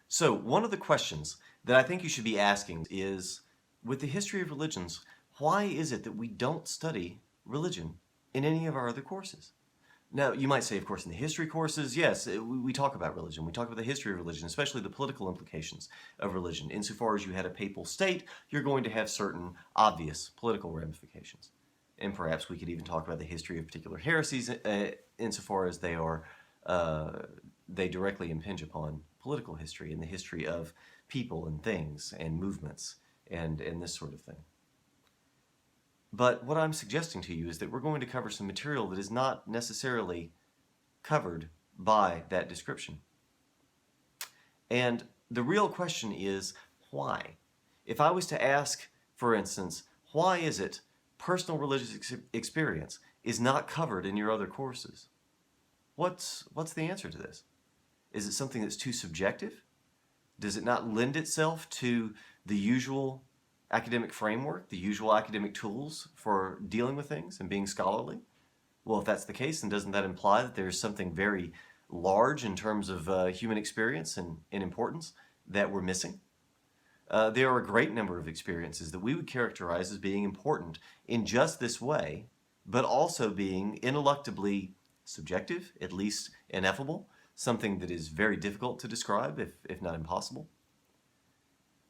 So, one of the questions that I think you should be asking is, with the history of religions, why is it that we don't study religion in any of our other courses? Now, you might say, of course, in the history courses, yes, we talk about religion. We talk about the history of religion, especially the political implications of religion. Insofar as you had a papal state, you're going to have certain obvious political ramifications. And perhaps we could even talk about the history of particular heresies insofar as they directly impinge upon political history and the history of people and things and movements and this sort of thing. But what I'm suggesting to you is that we're going to cover some material that is not necessarily covered by that description. And the real question is, why? If I was to ask, for instance, why is it personal religious experience is not covered in your other courses? What's the answer to this? Is it something that's too subjective? Does it not lend itself to the usual academic framework, the usual academic tools for dealing with things and being scholarly? Well, if that's the case, then doesn't that imply that there's something very large in terms of human experience and importance that we're missing? There are a great number of experiences that we would characterize as being important in just this way, but also being ineluctably subjective, at least ineffable, something that is very difficult to describe, if not impossible.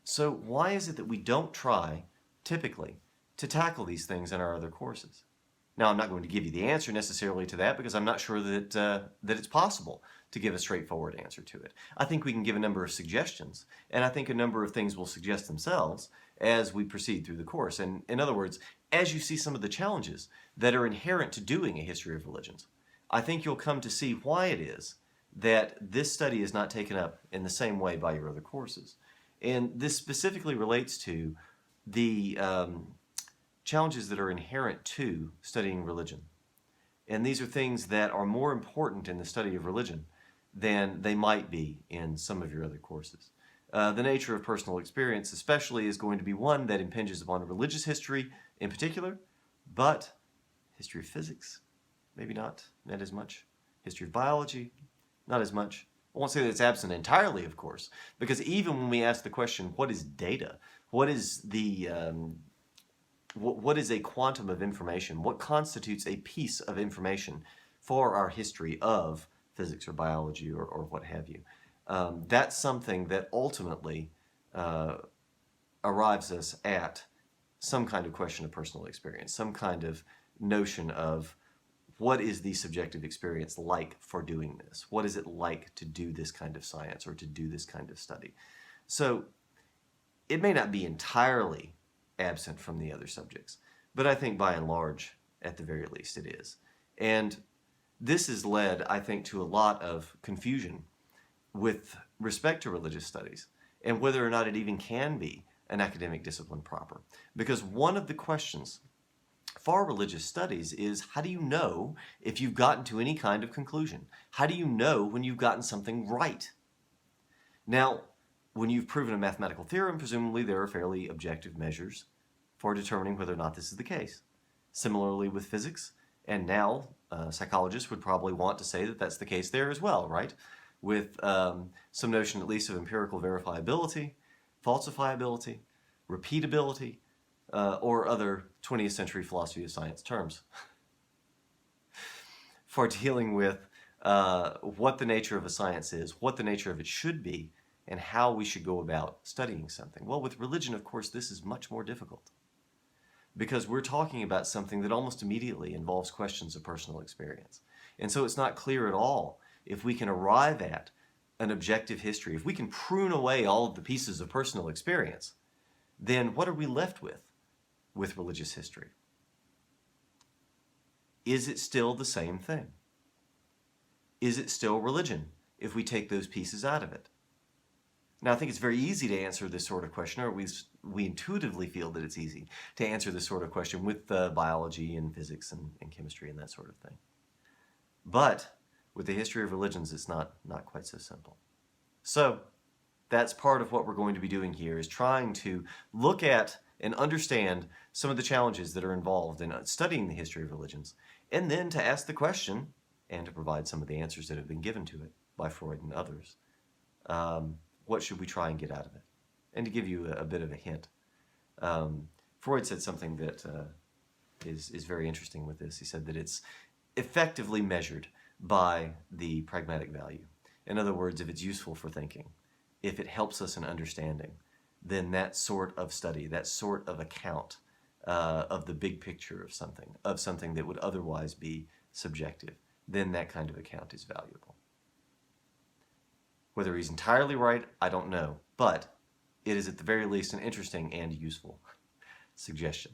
So why is it that we don't try, typically, to tackle these things in our other courses? Now, I'm not going to give you the answer necessarily to that because I'm not sure that it's possible to give a straightforward answer to it. I think we can give a number of suggestions, and I think a number of things will suggest themselves as we proceed through the course. And in other words, as you see some of the challenges that are inherent to doing a history of religions, I think you'll come to see why it is that this study is not taken up in the same way by your other courses. And this specifically relates to the challenges that are inherent to studying religion. And these are things that are more important in the study of religion than they might be in some of your other courses. The nature of personal experience especially is going to be one that impinges upon religious history in particular, but history of physics, maybe not as much. History of biology, not as much. I won't say that it's absent entirely, of course, because even when we ask the question, what is data? What is what is a quantum of information? What constitutes a piece of information for our history of physics or biology or what have you? That's something that ultimately arrives us at some kind of question of personal experience, some kind of notion of what is the subjective experience like for doing this? What is it like to do this kind of science or to do this kind of study? So it may not be entirely absent from the other subjects, but I think by and large, at the very least, it is. And this has led, I think, to a lot of confusion with respect to religious studies and whether or not it even can be an academic discipline proper. Because one of the questions for religious studies is, how do you know if you've gotten to any kind of conclusion? How do you know when you've gotten something right? Now, when you've proven a mathematical theorem, presumably there are fairly objective measures for determining whether or not this is the case. Similarly with physics, and now psychologists would probably want to say that that's the case there as well, right? With some notion at least of empirical verifiability, falsifiability, repeatability, or other 20th century philosophy of science terms for dealing with what the nature of a science is, what the nature of it should be, and how we should go about studying something. Well, with religion, of course, this is much more difficult because we're talking about something that almost immediately involves questions of personal experience. And so it's not clear at all if we can arrive at an objective history, if we can prune away all of the pieces of personal experience, then what are we left with religious history? Is it still the same thing? Is it still religion if we take those pieces out of it? Now, I think it's very easy to answer this sort of question, or at least we intuitively feel that it's easy to answer this sort of question with biology and physics and chemistry and that sort of thing. But with the history of religions, it's not quite so simple. So that's part of what we're going to be doing here, is trying to look at and understand some of the challenges that are involved in studying the history of religions, and then to ask the question and to provide some of the answers that have been given to it by Freud and others. what should we try and get out of it? And to give you a bit of a hint, Freud said something that is very interesting with this. He said that it's effectively measured by the pragmatic value. In other words, if it's useful for thinking, if it helps us in understanding, then that sort of study, that sort of account of the big picture of something that would otherwise be subjective, then that kind of account is valuable. Whether he's entirely right, I don't know, but it is at the very least an interesting and useful suggestion.